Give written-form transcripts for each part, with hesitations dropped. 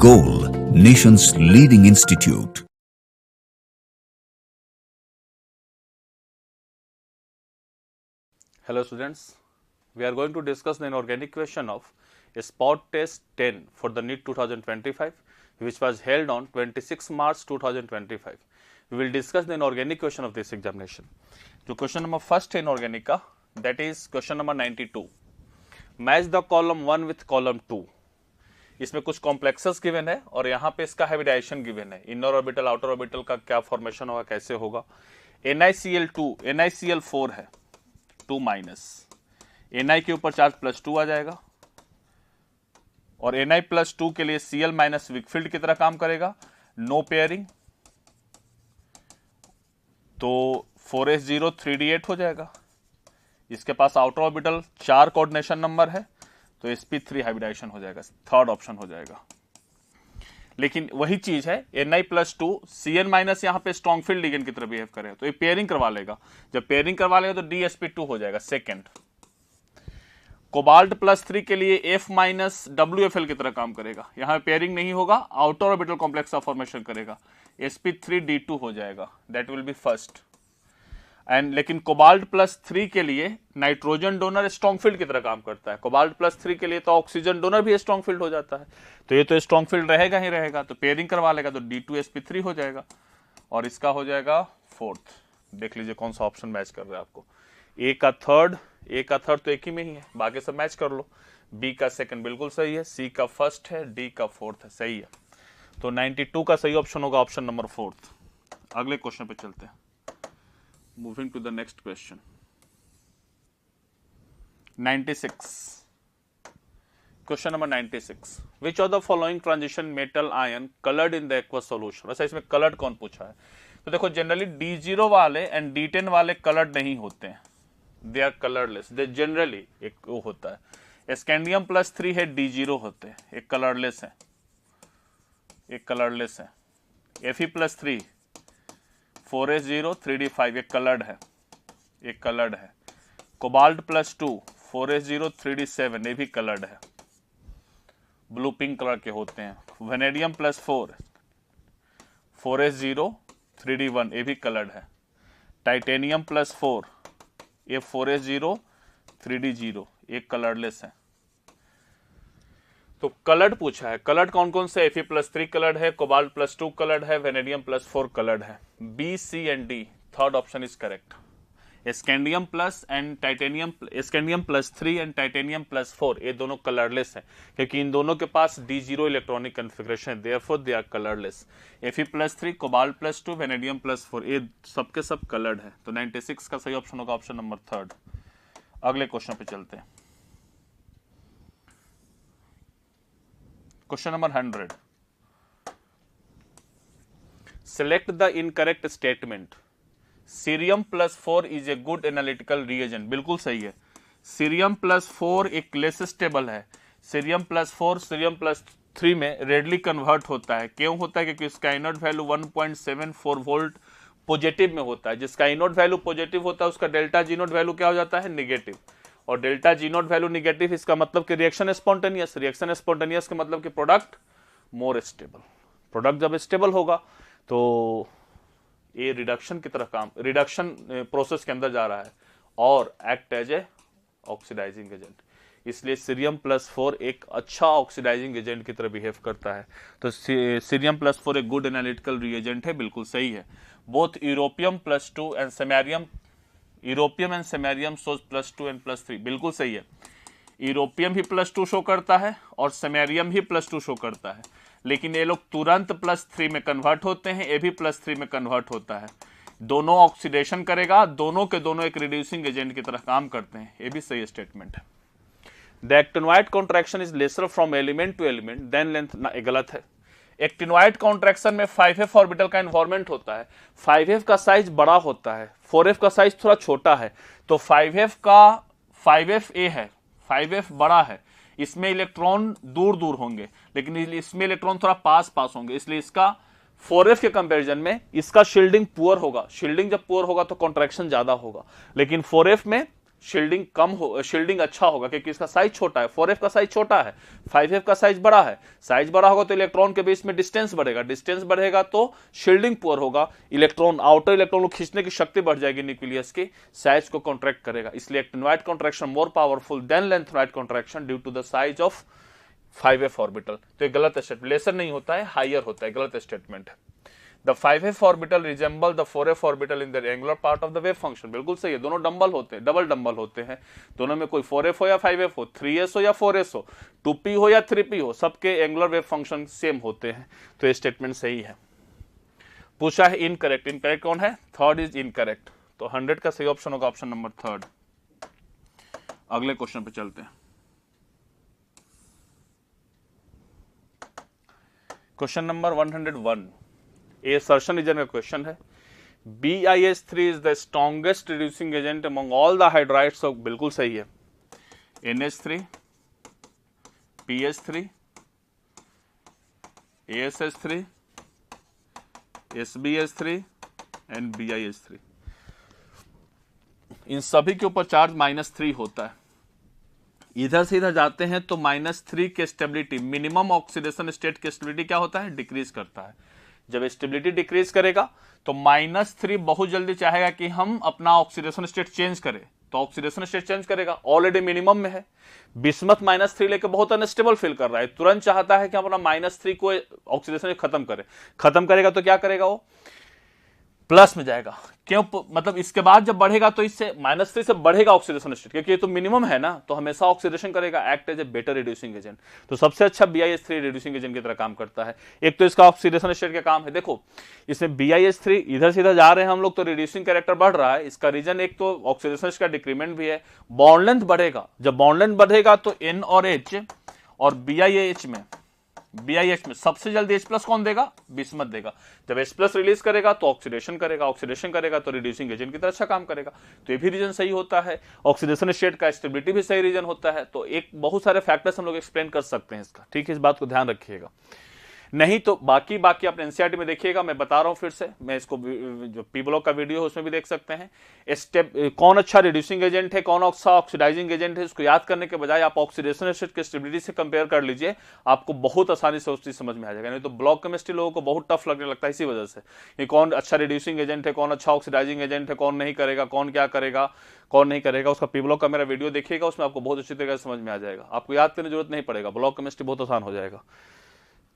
Goal, nation's leading institute. Hello students, we are going to discuss the inorganic question of a spot test 10 for the NEET 2025 which was held on 26 March 2025. We will discuss the inorganic question of this examination. जो question number first है inorganic का, that is question number 92. Match the column 1 with column 2. इसमें कुछ complexes given है और यहाँ पे इसका हाइब्रिडाइजेशन गिवन है. इनर ऑर्बिटल आउटर ऑर्बिटल का क्या फॉर्मेशन होगा, कैसे होगा. NiCl2 NiCl4 है 2 माइनस, Ni के ऊपर चार्ज +2 आ जाएगा और Na+2 के लिए Cl माइनस विकफील्ड की तरह काम करेगा. नो पेयरिंग तो 4s0 3d8 हो जाएगा. इसके पास आउटर ऑर्बिटल 4 कोऑर्डिनेशन नंबर है तो sp3 हाइब्रिडाइजेशन हो जाएगा, थर्ड ऑप्शन हो जाएगा. लेकिन वही चीज है Ni+2 Cn माइनस यहाँ पे स्ट्रॉन्ग फील्ड लिगेंड की तरह बिहेव करेगा तो ये पेयरिंग करवा लेगा. जब पेयरिंग करवा लेगा तो dsp2 हो जाएगा सेकेंड. कोबाल्ट +3 के लिए F माइनस WFL की तरह काम करेगा. यहाँ पेयरिंग नहीं होगा, आउटर ऑर्बिटल कॉम्प्लेक्स का फॉर्मेशन करेगा, sp3d2 हो जाएगा. That will be first. And लेकिन कोबाल्ट +3 के लिए नाइट्रोजन डोनर स्ट्रॉन्ग फील्ड की तरह काम करता है. कोबाल्ट +3 के लिए तो ऑक्सीजन डोनर भी स्ट्रॉन्ग फील्ड हो जाता है तो ये तो स्ट्रॉन्ग फील्ड रहेगा ही रहेगा. तो पेयरिंग करवा लेगा तो d2sp3 हो जाएगा और इसका हो जाएगा फोर्थ. देख लीजिए कौन सा ऑप्शन मैच कर रहा है आपको. ए का थर्ड तो एक ही में ही है, बाकी सब मैच कर लो. बी का सेकंड बिल्कुल सही है, सी का फर्स्ट है, डी का फोर्थ है, सही है. तो 92 का सही ऑप्शन होगा ऑप्शन नंबर फोर्थ. अगले क्वेश्चन पे चलते हैं. Moving to the next question. 96. Question number 96. Which of the following transition metal ion colored in the aqueous solution? वैसे इसमें colored कौन पूछा है? तो देखो जनरली D0 वाले एंड D10 वाले colored नहीं होते हैं. They are colorless. They generally एक वो होता है. स्कैंडियम +3 है, D0 होते हैं, एक कलरलेस है, एक कलरलेस है. Fe+3 4s0 3d5 एक कलर्ड है, एक कलर्ड है. कोबाल्ट +2 4s0 3d7 ये भी कलर्ड है, ब्लू पिंक कलर के होते हैं. वेनेडियम +4 4s0 3d1 ये भी कलर्ड है. टाइटेनियम +4 ये 4s0 3d0 एक कलरलेस है. तो कलर्ड पूछा है. कलर्ड कौन कौन से? Fe+3 कलर्ड है, कोबाल्ट +2 कलर्ड है, वेनेडियम +4 कलर्ड है. B, C and D, third option is correct. Scandium plus and titanium, scandium +3 and titanium +4 ये दोनों कलरलेस हैं क्योंकि इन दोनों के पास D0 इलेक्ट्रॉनिक कन्फिग्रेशन है, therefore they are colourless. Fe+3 cobalt +2 vanadium +4 ये सबके सब कलर्ड है. तो 96 का सही ऑप्शन होगा ऑप्शन नंबर थर्ड. अगले क्वेश्चन पे चलते हैं. Question number 100. Select the incorrect statement. Cerium +4 is a good analytical reagent. बिल्कुल सही है. Cerium +4 एक लेस स्टेबल है. Cerium +4 Cerium +3 में रेडली कन्वर्ट होता है. क्यों होता है? क्योंकि इसका इनोड वैल्यू 1.74 वोल्ट पॉजिटिव में होता है. जिसका इनोड वैल्यू पॉजिटिव होता है उसका डेल्टा जी नोट वैल्यू क्या हो जाता है? नेगेटिव. और delta G note value negative, इसका मतलब कि रिएक्शन स्पॉन्टेनियस. रिएक्शन स्पॉन्टेनियस का मतलब कि प्रोडक्ट मोर स्टेबल. प्रोडक्ट जब स्टेबल होगा तो ये रिडक्शन की तरह काम, रिडक्शन प्रोसेस के अंदर जा रहा है और act as a oxidising agent. इसलिए सीरियम +4 एक अच्छा ऑक्सीडाइजिंग एजेंट की तरह बिहेव करता है. तो सीरियम +4 एक गुड एनालिटिकल रिएजेंट है, बिल्कुल सही है. Both europium +2 and samarium, europium and samarium shows +2 and +3 बिल्कुल सही है. यूरोपियम भी +2 शो करता है और सेमेरियम भी +2 शो करता है, लेकिन ये लोग तुरंत +3 में कन्वर्ट होते हैं, ये भी +3 में कन्वर्ट होता है. दोनों ऑक्सीडेशन करेगा, दोनों के दोनों एक रिड्यूसिंग एजेंट की तरह काम करते हैं, ये भी सही स्टेटमेंट है. The actinoid contraction is lesser from element to element than length, गलत है. एक्टिनोइड कॉन्ट्रैक्शन में 5f ऑर्बिटल का इन्वॉल्वमेंट होता है. 5f का साइज बड़ा होता है, 4f का साइज थोड़ा छोटा है. तो 5f ए है, 5f बड़ा है, इसमें इलेक्ट्रॉन दूर दूर होंगे, लेकिन इसमें इलेक्ट्रॉन थोड़ा पास पास होंगे, इसलिए इसका 4f के कंपैरिजन में इसका शील्डिंग पुअर होगा. शील्डिंग जब पुअर होगा तो कॉन्ट्रैक्शन ज्यादा होगा, लेकिन 4f में शील्डिंग कम हो, शील्डिंग अच्छा होगा क्योंकि इसका साइज छोटा है, 4f का साइज छोटा है, 5f का साइज बड़ा है। साइज बड़ा होगा तो इलेक्ट्रॉन के बीच में डिस्टेंस बढ़ेगा, डिस्टेंस बढ़ेगा तो शील्डिंग पुअर होगा, इलेक्ट्रॉन आउटर इलेक्ट्रॉन को खींचने की शक्ति बढ़ जाएगी, न्यूक्लियस की साइज को कॉन्ट्रैक्ट करेगा। इसलिए actinoid contraction more powerful than lanthanoid contraction due to the size of 5f orbital. तो ये गलत स्टेटमेंट, लेसर नहीं होता है, हायर होता है, गलत स्टेटमेंट है। The 5f orbital resemble the 4f orbital in the angular part of the wave function। बिल्कुल सही है, दोनों डंबल होते हैं, डबल डंबल होते हैं, दोनों में कोई 4f हो या 5f हो, 3s हो या 4s हो, 2p हो या 3p हो, सबके एंगुलर वेव फंक्शन सेम होते हैं। तो ये स्टेटमेंट सही है। पूछा है इनकरेक्ट, इनकरेक्ट कौन है? Third is incorrect. तो 100 का सही ऑप्शन होगा ऑप्शन नंबर थर्ड। अगले क्वेश्चन पे चलते हैं। क्वेश्चन नंबर 101 ए सर्शन रीजन का क्वेश्चन है। BiS3 is the strongest reducing agent among all the hydrides of, बिल्कुल सही है, NH3, PS3, ASH3, SbS3 and BiS3। इन सभी के ऊपर चार्ज -3 होता है। इधर से इधर जाते हैं तो -3 की स्टेबिलिटी, मिनिमम ऑक्सीडेशन स्टेट की स्टेबिलिटी क्या होता है? डिक्रीज करता है। जब स्टेबिलिटी डिक्रीज करेगा तो -3 बहुत जल्दी चाहेगा कि हम अपना ऑक्सीडेशन स्टेट चेंज करें, तो ऑक्सीडेशन स्टेट चेंज करेगा, ऑलरेडी मिनिमम में है। बिस्मथ -3 लेके बहुत अनस्टेबल फील कर रहा है, तुरंत चाहता है कि हम अपना -3 को ऑक्सीडेशन खत्म करें। खत्म करेगा तो क्या करेगा? वो प्लस में जाएगा। क्यों? मतलब इसके बाद जब बढ़ेगा तो इससे -3 से बढ़ेगा ऑक्सीडेशन स्टेट, क्योंकि ये तो मिनिमम है ना, तो हमेशा ऑक्सीडेशन करेगा, act as a better reducing agent. तो सबसे अच्छा BiS3 रिड्यूसिंग एजेंट की तरह काम करता है। एक तो इसका ऑक्सीडेशन स्टेट का काम है, देखो इसमें BiS3 इधर से इधर जा रहे हैं हम लोग तो रिड्यूसिंग कैरेक्टर बढ़ रहा है। इसका रीजन एक तो ऑक्सीडेशन का डिक्रीमेंट भी है, बॉन्ड लेंथ बढ़ेगा। जब बॉन्ड लेंथ बढ़ेगा तो N और H और BiH में सबसे जल्दी H+ कौन देगा? बिस्मथ देगा। जब H+ रिलीज करेगा तो ऑक्सीडेशन करेगा, ऑक्सीडेशन करेगा तो रिड्यूसिंग एजेंट की तरह अच्छा काम करेगा। तो ये भी रीजन सही होता है। ऑक्सीडेशन स्टेट का स्टेबिलिटी भी सही रीजन होता है। तो एक बहुत सारे फैक्टर्स हम लोग एक्सप्लेन कर सकते हैं इसका, ठीक है, इस बात को ध्यान रखिएगा। नहीं तो बाकी आप एनसीईआरटी में देखिएगा, मैं बता रहा हूं फिर से, मैं इसको जो पी ब्लॉक का वीडियो है उसमें भी देख सकते हैं। स्टेप कौन अच्छा रिड्यूसिंग एजेंट है, कौन अच्छा ऑक्सीडाइजिंग एजेंट है, इसको याद करने के बजाय आप ऑक्सीडेशन स्टेट की स्टेबिलिटी से कंपेयर कर लीजिए, आपको बहुत आसानी से उस चीज समझ में आ जाएगा। नहीं तो ब्लॉक केमिस्ट्री लोगों को बहुत टफ लगने लगता है इसी वजह से, कि कौन अच्छा रिड्यूसिंग एजेंट है, कौन अच्छा ऑक्सीडाइजिंग एजेंट है, कौन नहीं करेगा, कौन क्या करेगा, कौन नहीं करेगा। उसका पी ब्लॉक का मेरा वीडियो देखिएगा, उसमें आपको बहुत अच्छी तरीके से समझ में आ जाएगा, आपको याद करने की जरूरत नहीं पड़ेगा, ब्लॉक केमिस्ट्री बहुत आसान हो जाएगा।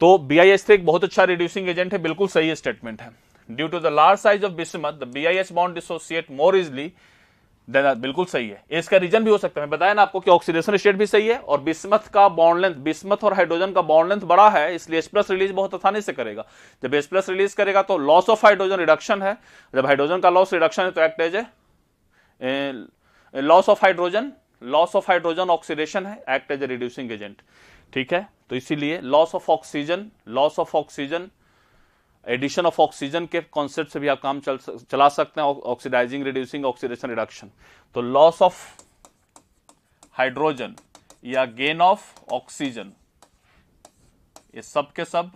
तो BiS3 एक बहुत अच्छा रिड्यूसिंग एजेंट है, बिल्कुल सही स्टेटमेंट है। Due to the large size of bismuth the BiS bond dissociate more easily than, बिल्कुल सही है। इसका रीजन भी हो सकता है, मैं बताया ना आपको कि ऑक्सीडेशन स्टेट भी सही है और बिस्मथ का बॉन्ड लेंथ, बिस्मथ और हाइड्रोजन का बॉन्ड लेंथ बड़ा है, इसलिए H+ रिलीज बहुत आसानी से करेगा। जब H+ रिलीज करेगा तो लॉस ऑफ हाइड्रोजन रिडक्शन है, जब हाइड्रोजन का लॉस रिडक्शन है तो act as a loss of hydrogen oxidation है, act as a reducing agent, ठीक है। तो इसीलिए loss of oxygen, addition of oxygen के कॉन्सेप्ट से भी आप काम चला सकते हैं, ऑक्सीडाइजिंग, रिड्यूसिंग, ऑक्सीडेशन, रिडक्शन। तो लॉस ऑफ हाइड्रोजन या गेन ऑफ ऑक्सीजन, ये सब के सब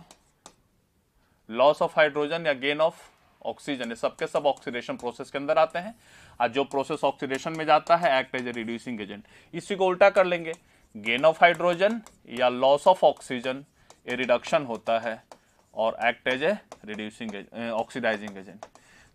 लॉस ऑफ हाइड्रोजन या गेन ऑफ ऑक्सीजन, ये सब के सब ऑक्सीडेशन प्रोसेस के अंदर आते हैं। और जो प्रोसेस ऑक्सीडेशन में जाता है act as a reducing agent. इसी को उल्टा कर लेंगे, गेन ऑफ हाइड्रोजन या लॉस ऑफ ऑक्सीजन, ये रिडक्शन होता है और act as a reducing oxidising agent.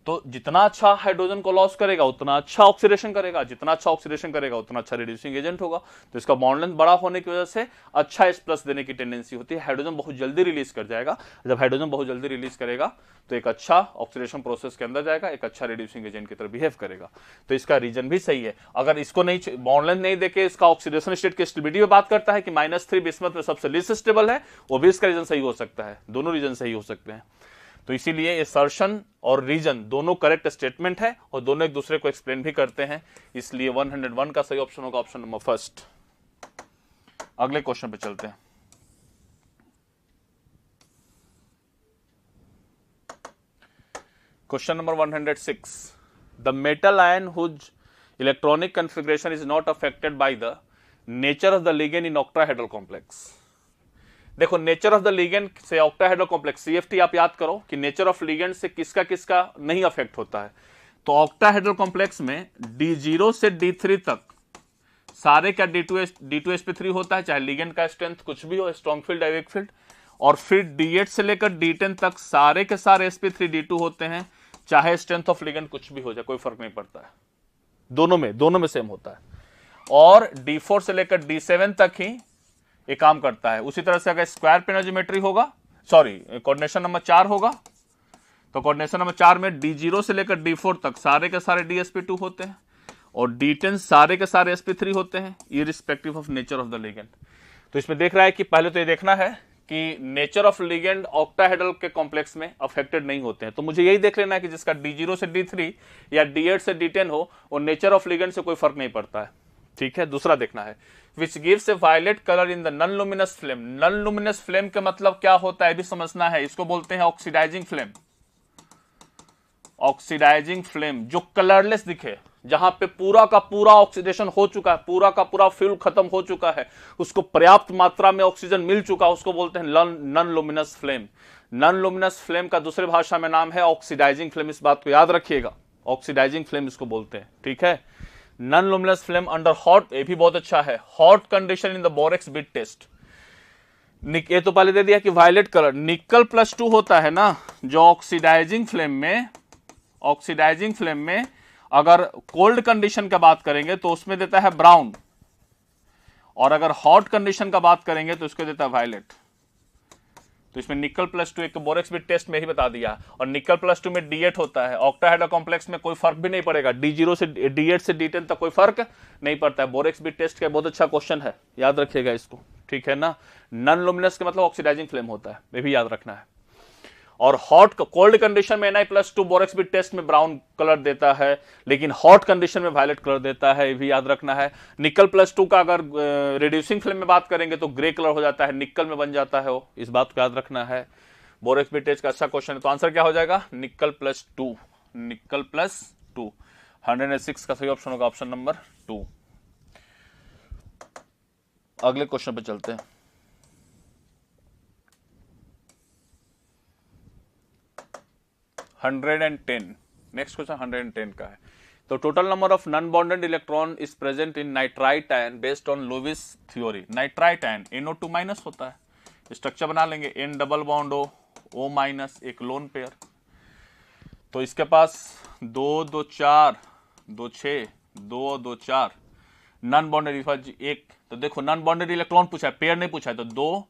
तो जितना अच्छा हाइड्रोजन को लॉस करेगा उतना अच्छा ऑक्सीडेशन करेगा, जितना अच्छा ऑक्सीडेशन करेगा उतना अच्छा रिड्यूसिंग एजेंट होगा। तो इसका बॉन्ड लेंथ बड़ा होने की वजह से अच्छा H+ देने की टेंडेंसी होती है, हाइड्रोजन बहुत जल्दी रिलीज कर जाएगा। जब हाइड्रोजन बहुत जल्दी रिलीज करेगा तो एक अच्छा ऑक्सीडेशन प्रोसेस के अंदर जाएगा, एक अच्छा रिड्यूसिंग एजेंट की तरह बिहेव करेगा। तो इसका रीजन भी सही है। अगर इसको नहीं, बॉन्ड लेंथ नहीं देके इसका ऑक्सीडेशन स्टेट की स्टेबिलिटी में बात करता है कि -3 बिस्मथ में सबसे लीस्ट स्टेबल है, वो भी इसका रीजन सही हो सकता है। दोनों रीजन सही हो सकते हैं। तो इसीलिए असर्शन और रीजन दोनों करेक्ट स्टेटमेंट है और दोनों एक दूसरे को एक्सप्लेन भी करते हैं। इसलिए 101 का सही ऑप्शन होगा ऑप्शन नंबर फर्स्ट। अगले क्वेश्चन पे चलते हैं। Question number 106, the metal ion whose electronic configuration is not affected by the nature of the ligand in octahedral complex. देखो नेचर ऑफ द लिगेंड से ऑक्टाहेड्रल कॉम्प्लेक्स, CFT आप याद करो कि नेचर ऑफ लिगेंड से किसका किसका नहीं अफेक्ट होता है। तो ऑक्टाहेड्रल कॉम्प्लेक्स में D0 से D3 तक सारे क्या D2sp3 होता है, चाहे लिगेंड का स्ट्रेंथ कुछ भी हो, स्ट्रॉन्ग फील्ड या वीक फील्ड। और फिर D8 से लेकर D10 तक सारे के सारे sp3d2 होते हैं, चाहे स्ट्रेंथ ऑफ लिगेंड कुछ भी हो जाए, कोई फर्क नहीं पड़ता है, दोनों में सेम होता है। और D4 से लेकर D7 तक ही ये काम करता है। उसी तरह से अगर स्क्वायर पेनोजियोमेट्री होगा, सॉरी कोऑर्डिनेशन नंबर 4 होगा, तो कोऑर्डिनेशन नंबर 4 में D0 से लेकर D4 तक सारे के सारे DsP2 होते हैं और D10 सारे के सारे sp3 होते हैं, irrespective of nature of the ligand. तो इसमें देख रहा है कि पहले तो ये देखना है कि नेचर ऑफ लिगेंड ऑक्टाहेड्रल के कॉम्प्लेक्स में अफेक्टेड नहीं होते हैं। तो मुझे यही देख लेना है कि जिसका D0 से D3 या D8 से D10 हो, वो नेचर ऑफ लिगेंड से कोई फर्क नहीं पड़ता है। ठीक है, दूसरा देखना है which gives a violet colour in the non luminous flame. Non luminous flame का मतलब क्या होता है भी समझना है। इसको बोलते हैं ऑक्सीडाइजिंग फ्लेम। ऑक्सीडाइजिंग फ्लेम जो कलरलेस दिखे, जहां पे पूरा का पूरा ऑक्सीडेशन हो चुका है, पूरा का पूरा फ्यूल खत्म हो चुका है, उसको पर्याप्त मात्रा में ऑक्सीजन मिल चुका, उसको बोलते हैं non luminous flame. Non luminous flame का दूसरे भाषा में नाम है ऑक्सीडाइजिंग फ्लेम। इस बात को याद रखिएगा, ऑक्सीडाइजिंग फ्लेम इसको बोलते हैं। ठीक है, non luminous flame under hot, ये भी बहुत अच्छा है, hot condition in the borax bead test. ये तो पहले दे दिया कि वायलेट कलर निकल +2 होता है ना, जो ऑक्सीडाइजिंग फ्लेम में अगर कोल्ड कंडीशन का बात करेंगे तो उसमें देता है ब्राउन, और अगर हॉट कंडीशन का बात करेंगे तो उसको देता है वायलेट। तो इसमें निकल +2 एक बोरेक्स बिट टेस्ट में ही बता दिया, और निकल +2 में D8 होता है। ऑक्टाहेड्रल कॉम्प्लेक्स में कोई फर्क भी नहीं पड़ेगा, D0 से D8 से D10 तक कोई फर्क नहीं पड़ता है। बोरेक्स बिट टेस्ट का बहुत अच्छा क्वेश्चन है, याद रखिएगा इसको। ठीक है ना, नॉन लुमिनस का मतलब ऑक्सीडाइजिंग फ्लेम होता है, ये भी याद रखना है। और हॉट कोल्ड कंडीशन में Na+2 बोरेक्स बिट टेस्ट में ब्राउन कलर देता है, लेकिन हॉट कंडीशन में वायलेट कलर देता है, ये भी याद रखना है। निकल +2 का अगर रिड्यूसिंग फ्लेम में बात करेंगे तो ग्रे कलर हो जाता है, निकल में बन जाता है वो, इस बात को याद रखना है। बोरेक्स बिट टेस्ट का अच्छा क्वेश्चन है, तो आंसर क्या हो जाएगा? निकल +2। निकल +2 106 का सही ऑप्शन होगा ऑप्शन नंबर 2। अगले क्वेश्चन पे चलते हैं। नेक्स्ट क्वेश्चन 110 का है। तो total number of non bonded electron is present in nitrite ion based on Lewis theory. Nitrite ion NO2- होता है, स्ट्रक्चर बना लेंगे N डबल बॉन्ड O-, एक लोन पेयर। तो इसके पास 2 2 4 2 6 2 और 2 4 नॉन बॉन्डेड एक। तो देखो नॉन बॉन्डेड इलेक्ट्रॉन पूछा है, पेयर नहीं पूछा है, तो 2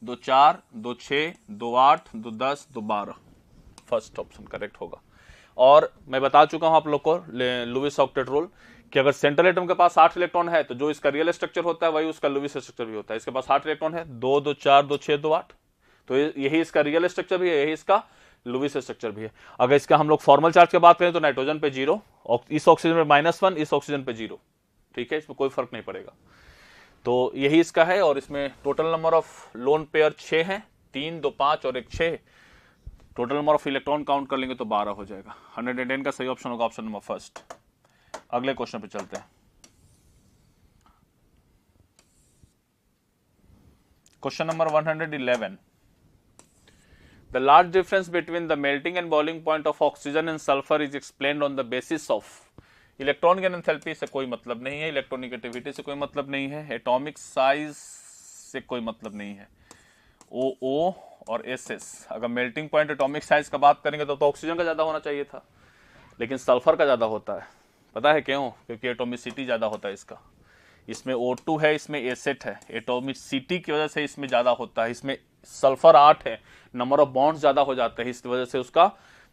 2 4 2 6 2 8 2 10 2 12 फर्स्ट ऑप्शन करेक्ट होगा। और मैं बता चुका हूं आप लोग को लुईस ऑक्टेट रूल कि अगर सेंट्रल एटम के पास 8 इलेक्ट्रॉन है तो जो इसका रियल स्ट्रक्चर होता है वही उसका लुईस स्ट्रक्चर भी होता है। इसके पास 8 इलेक्ट्रॉन है, 2 2 4 2 6 2 8, तो यही इसका रियल स्ट्रक्चर भी है, यही इसका लुईस स्ट्रक्चर भी है। अगर इसका हम लोग फॉर्मल चार्ज की बात करें तो नाइट्रोजन पे 0, इस ऑक्सीजन में -1, इस ऑक्सीजन पे 0। ठीक है, इसमें कोई फर्क नहीं पड़ेगा। तो यही इसका है, और इसमें total number of lone pair 6 है, 3 2 5 और 1 6। Total number of electron count कर लेंगे तो 12 हो जाएगा। 110 का सही ऑप्शन होगा ऑप्शन नंबर फर्स्ट। अगले क्वेश्चन पे चलते हैं। Question number 111। The large difference between the melting and boiling point of oxygen and sulphur is explained on the basis of. Electron की एंथैल्पी से कोई मतलब नहीं है, इलेक्ट्रोनेगेटिविटी से कोई मतलब नहीं है, एटॉमिक साइज से कोई मतलब नहीं है। O और SS, अगर मेल्टिंग पॉइंट एटॉमिक साइज का बात करेंगे तो ऑक्सीजन का ज्यादा होना चाहिए था, लेकिन सल्फर का ज्यादा होता है। पता है क्यों? क्योंकि एटोमिसिटी ज्यादा होता है इसका। इसमें O2 है, इसमें एसेट है, एटोमिसिटी की वजह से इसमें ज्यादा होता है। इसमें सल्फर 8 है, नंबर ऑफ बॉन्ड ज्यादा हो जाते हैं, इस वजह से उसका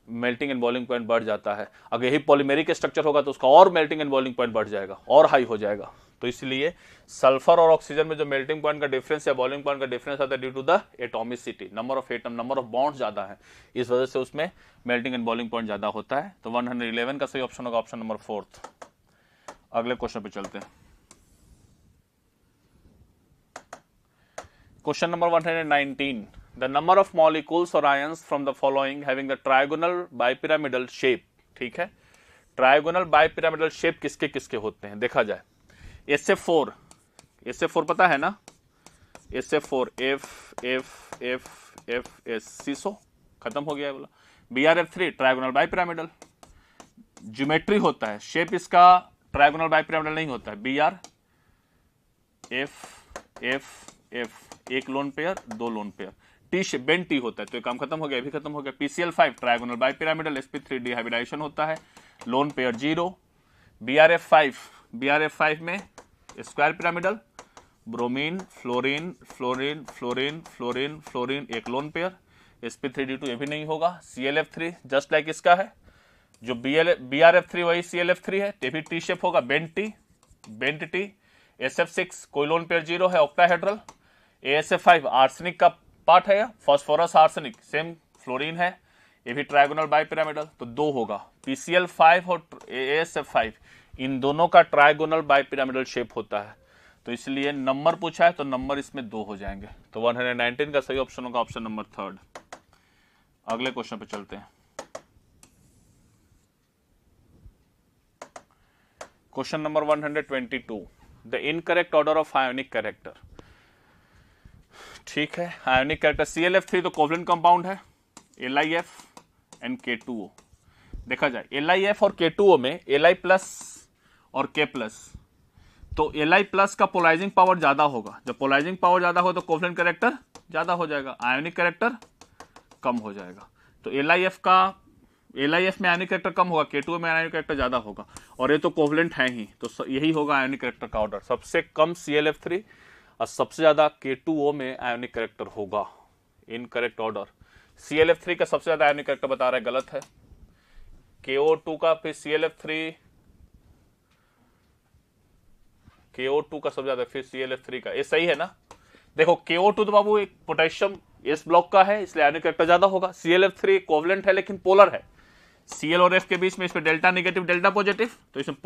मेल्टिंग एंड बॉइलिंग पॉइंट बढ़ जाता है। अगर यही पॉलीमेरिक स्ट्रक्चर होगा तो उसका और मेल्टिंग एंड बॉइलिंग पॉइंट बढ़ जाएगा, और हाई हो जाएगा। तो इसलिए सल्फर और ऑक्सीजन में जो मेल्टिंग पॉइंट का डिफरेंस या बॉइलिंग पॉइंट का डिफरेंस आता है due to the atomicity, number of atom, number of bond ज्यादा है, इस वजह से उसमें मेल्टिंग एंड बॉइलिंग पॉइंट ज्यादा होता है। तो 111 का सही ऑप्शन होगा ऑप्शन नंबर 4। अगले क्वेश्चन पे चलते हैं। Question number 119। The number of molecules और ions from the following having the trigonal bipyramidal shape. ठीक है, ट्रायगोनल बाइपिरामिडल शेप किसके किसके होते हैं देखा जाए। SF4 पता है ना, SF4 F F F F S सीसो खत्म हो गया बोला। BrF3 ट्रायगोनल बाइपिरामिडल, ज्योमेट्री होता है, शेप इसका ट्रायगोनल बाइपिरामिडल नहीं होता है, BR एफ एफ एफ, एक लोन पेयर, दो lone pair, T shape bend T होता है, तो ये काम खत्म हो गया, अभी खत्म हो गया। PCl5 ट्रायगोनल बाइपिरामिडल, sp3 डिहाइब्रिडाइजेशन होता है, लोन पेयर 0। BRF5 में square pyramidal, bromine fluorine fluorine fluorine fluorine fluorine, एक लोन पेयर, sp3d2 ये भी नहीं होगा। ClF3 जस्ट लाइक इसका है, जो BRF3 वही ClF3 है, ये भी टी शेप होगा, बेंट टी। SF6 कोई लोन पेयर 0 है, ऑक्टाहेड्रल। ASF5 आर्सेनिक का पार्ट है, फास्फोरस आर्सेनिक, सेम फ्लोरीन है, ये भी ट्रायगोनल बाइपिरामिडल, तो 2 होगा। PCl5 और ASF5 इन दोनों का ट्रायगोनल बाइपिरामिडल शेप होता है, तो इसलिए नंबर पूछा है तो नंबर इसमें 2 हो जाएंगे, तो 119 का सही ऑप्शन होगा ऑप्शन नंबर 3। अगले क्वेश्चन पे चलते हैं। Question number 122, the incorrect order of ionic character. ठीक है, आयोनिक कैरेक्टर ClF3 तो कोवलेंट कंपाउंड है, LiF एंड K2O। देखा जाए LiF और K2O में Li प्लस और K प्लस, तो Li प्लस का पोलराइजिंग पावर ज्यादा होगा, जब पोलराइजिंग पावर ज्यादा हो तो कोवलेंट कैरेक्टर ज्यादा हो जाएगा, आयोनिक कैरेक्टर कम हो जाएगा। तो LiF में आयोनिक कैरेक्टर कम होगा, K2O में आयोनिक कैरेक्टर ज्यादा होगा, और ये तो कोवलेंट है ही, तो यही होगा आयोनिक कैरेक्टर का ऑर्डर, सबसे कम ClF3 और सबसे ज्यादा K2O में आयोनिक कैरेक्टर होगा। इनकरेक्ट ऑर्डर, ClF3 का सबसे ज्यादा आयोनिक कैरेक्टर बता रहा है, गलत है। KO2 का, फिर ClF3, KO2 का सबसे ज्यादा, फिर ClF3 का, ये सही है ना। देखो KO2 तो बाबू एक पोटेशियम S ब्लॉक का है, इसलिए आयोनिक कैरेक्टर ज्यादा होगा। ClF3 कोवलेंट है लेकिन पोलर है, Cl और F के बीच में इसमें डेल्टा नेगेटिव डेल्टा पॉजिटिव, तो इसमें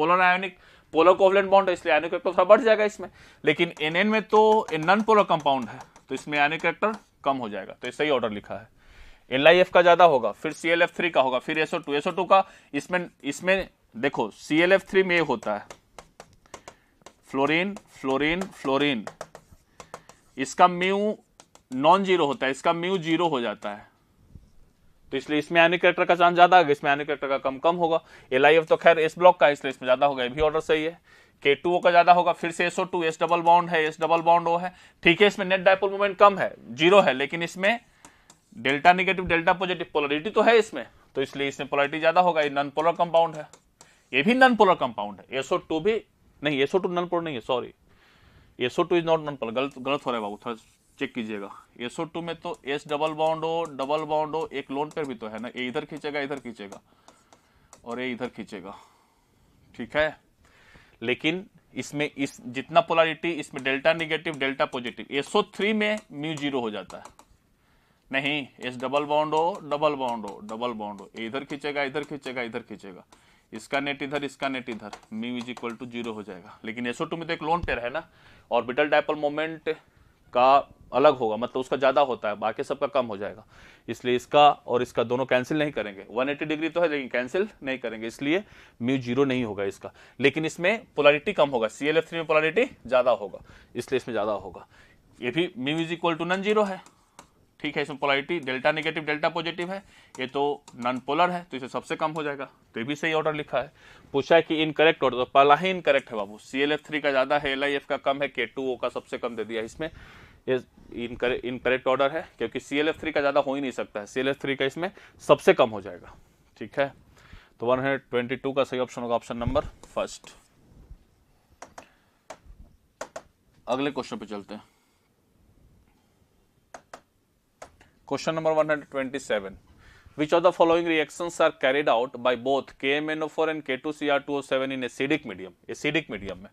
पोलर कोवलेंट बॉन्ड है, इसलिए आयोनिक कैरेक्टर थोड़ा बढ़ जाएगा इसमें। लेकिन Nn में तो नॉन पोलर कंपाउंड है, तो इसमें आयोनिक कैरेक्टर कम हो जाएगा, तो सही ऑर्डर लिखा है। LiF का ज्यादा होगा, फिर ClF3 का होगा, फिर SO2 का। इसमें देखो ClF3 में होता है फ्लोरीन फ्लोरीन फ्लोरीन, इसका म्यू नॉन जीरो होता है, इसका म्यू 0 हो जाता है, तो इसलिए इसमें आयोनिक कैरेक्टर का चांस ज्यादा है, इसमें आयोनिक कैरेक्टर का कम होगा। LiF तो खैर S ब्लॉक का है, इसलिए इसमें ज्यादा होगा, ये भी ऑर्डर सही है। K2O का ज्यादा होगा, फिर से SO2, S डबल बॉन्ड है, S डबल बॉन्ड O है, ठीक है। इसमें नेट डायपोल मोमेंट कम है, 0 है, लेकिन इसमें delta negative delta positive polarity तो है इसमें, तो इसलिए इसमें पोलरिटी ज्यादा होगा, ये नॉन पोलर कंपाउंड है, ये भी नॉन पोलर कंपाउंड है। SO2 भी नहीं, SO2 नॉन पोलर नहीं है, sorry, SO2 is not non polar, गलत हो रहा है बाबू, थोड़ा चेक कीजिएगा। SO2 में तो S डबल बॉन्ड O, एक लोन पेयर भी तो है ना, ये इधर खींचेगा, इधर खींचेगा, और ये इधर खींचेगा, ठीक है। लेकिन इसमें इस जितना पोलरिटी, इसमें delta negative delta positive, SO3 में म्यू 0 हो जाता है, नहीं, S डबल बॉन्ड O, इधर खींचेगा, इधर खींचेगा, इधर खींचेगा, इसका नेट इधर, इसका नेट इधर, म्यू इज इक्वल टू 0 हो जाएगा। लेकिन SO2 में तो एक लोन पेयर है ना, ऑर्बिटल डायपोल मोमेंट का अलग होगा, मतलब उसका ज्यादा होता है, बाकी सबका कम हो जाएगा, इसलिए इसका और इसका दोनों कैंसिल नहीं करेंगे। 180 डिग्री तो है लेकिन कैंसिल नहीं करेंगे, इसलिए म्यू 0 नहीं होगा इसका। लेकिन इसमें पोलरिटी कम होगा, ClF3 में पोलरिटी ज्यादा होगा, इसलिए इसमें ज्यादा होगा। ये भी mu is equal to non zero है, ठीक है। इसमें polarity delta negative delta positive है, ये तो नॉन पोलर है, तो इसे सबसे कम हो जाएगा, तो ये भी सही ऑर्डर लिखा है। पूछा है कि इनकरेक्ट ऑर्डर, तो पहला ही इनकरेक्ट है बाबू, ClF3 का ज्यादा है, LiF का कम है, K2O का सबसे कम दे दिया इसमें, ये इनकरेक्ट ऑर्डर है, क्योंकि ClF3 का ज्यादा हो ही नहीं सकता है, ClF3 का इसमें सबसे कम हो जाएगा, ठीक है। तो 122 का सही ऑप्शन होगा ऑप्शन नंबर 1। अगले क्वेश्चन पे चलते हैं। Question number 127, which of the following reactions are carried out by both KMnO4 and K2Cr2O7 in acidic medium? Acidic medium में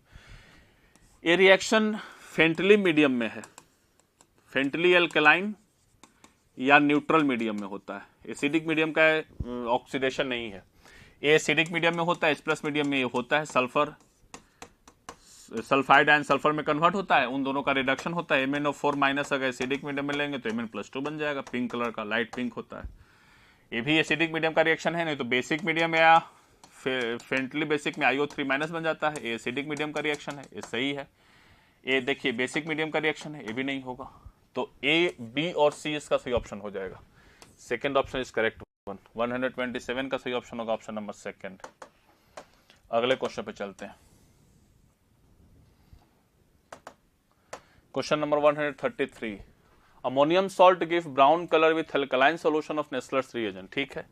ये रिएक्शन फेंटली मीडियम में है, फेंटली एल्कलाइन या न्यूट्रल मीडियम में होता है। एसिडिक मीडियम का ऑक्सीडेशन नहीं है, ये एसिडिक मीडियम में होता है, S+ मीडियम में ये होता है, सल्फर सल्फाइड आयन सल्फर में कन्वर्ट होता है, उन दोनों का रिडक्शन होता है। MnO4 माइनस अगर एसिडिक मीडियम में लेंगे तो Mn+2 बन जाएगा, पिंक कलर का, लाइट पिंक होता है। ये भी एसिडिक मीडियम का रिएक्शन है, नहीं तो बेसिक मीडियम या फेंटली बेसिक में IO3 माइनस बन जाता है, ये एसिडिक मीडियम का रिएक्शन है, ये सही है। ये देखिए बेसिक मीडियम का रिएक्शन है, ये भी नहीं होगा, तो A, B और C इसका सही ऑप्शन हो जाएगा। Second option is correct one. 127 का सही ऑप्शन होगा ऑप्शन नंबर 2। अगले क्वेश्चन पे चलते हैं। Question number 133, ammonium salt give brown colour with alkaline solution of Nessler's reagent. ठीक है,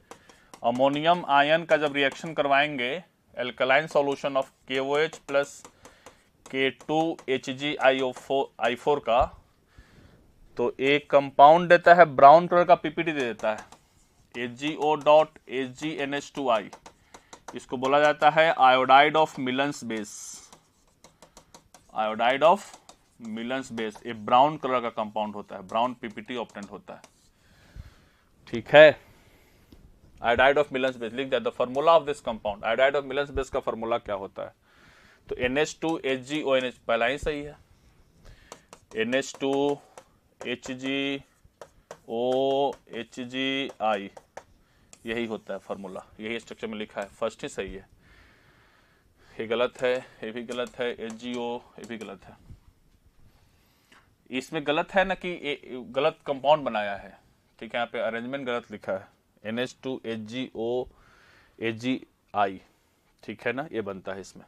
अमोनियम आयन का जब रिएक्शन करवाएंगे alkaline solution of KOH plus K2HgI4 का, तो एक कंपाउंड देता है ब्राउन कलर का, पीपीटी दे देता है HgO.HgNH2I। इसको बोला जाता है iodide of Millon's base. Iodide of Millon's base ये ब्राउन कलर का कंपाउंड होता है, ब्राउन पीपीटी ऑब्टेंट होता है। ठीक है, आयोडाइड ऑफ मिलन्स बेस लिख दिया। The formula of this compound, iodide of Millon's base का फार्मूला क्या होता है? तो NH2HgONH पहला ही सही है, NH2HgOHgI यही होता है फार्मूला, यही स्ट्रक्चर में लिखा है, फर्स्ट ही सही है। ये गलत है, ये भी गलत है, HgO ये भी गलत है। इसमें गलत है ना कि गलत कंपाउंड बनाया है। ठीक है, यहाँ पे अरेंजमेंट गलत लिखा है, NH2HgOHgI। ठीक है ना, ये बनता है इसमें।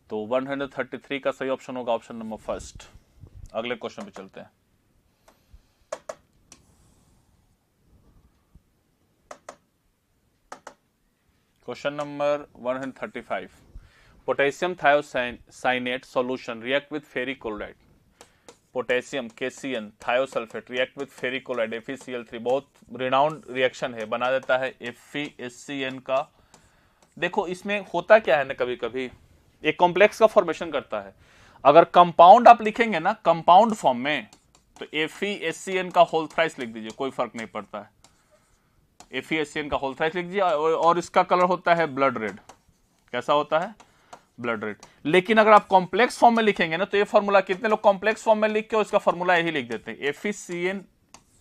तो 133 का सही ऑप्शन होगा ऑप्शन नंबर फर्स्ट। अगले क्वेश्चन पे चलते हैं। Question number 135, potassium thiocyanate solution react with ferric chloride. Potassium KCN thiosulphate react with ferric chloride FeCl3, बहुत रिनाउंड रिएक्शन है, बना देता है FeSCN का। देखो इसमें होता क्या है ना, कभी कभी एक कॉम्प्लेक्स का फॉर्मेशन करता है। अगर कंपाउंड आप लिखेंगे ना कंपाउंड फॉर्म में, तो FeSCN का होल थ्राइस लिख दीजिए, कोई फर्क नहीं पड़ता है। FeSCN का होल थ्राइस लिख दीजिए, और इसका कलर होता है ब्लड रेड। कैसा होता है? Blood red. लेकिन अगर आप कॉम्प्लेक्स फॉर्म में लिखेंगे ना, तो ये फॉर्मूला, कितने लोग कॉम्प्लेक्स फॉर्म में लिख के इसका फॉर्मूला यही लिख देते हैं, FeCN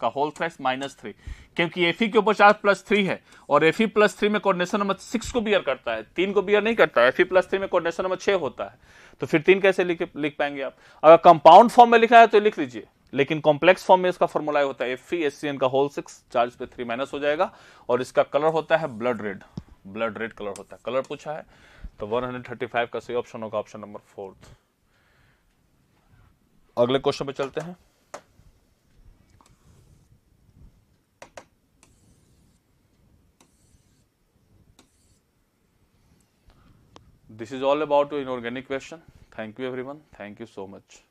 का होल थ्राइस -3, क्योंकि Fe के ऊपर चार्ज +3 है, और Fe+3 में कोऑर्डिनेशन नंबर 6 को बियर करता है, 3 को बियर नहीं करता है। Fe+3 में कोऑर्डिनेशन नंबर 6 होता है, तो फिर 3 कैसे लिख पाएंगे आप? अगर कंपाउंड फॉर्म में लिखा है तो लिख लीजिए, लेकिन कॉम्प्लेक्स फॉर्म में इसका फॉर्मूला होता है FeSCN का होल 6, चार्ज पे 3 माइनस हो जाएगा, और इसका कलर होता है blood red. Blood red colour होता है, कलर पूछा है, तो 135 का सही ऑप्शन होगा ऑप्शन नंबर 4। अगले क्वेश्चन पे चलते हैं। This is all about your inorganic question. Thank you everyone. Thank you so much.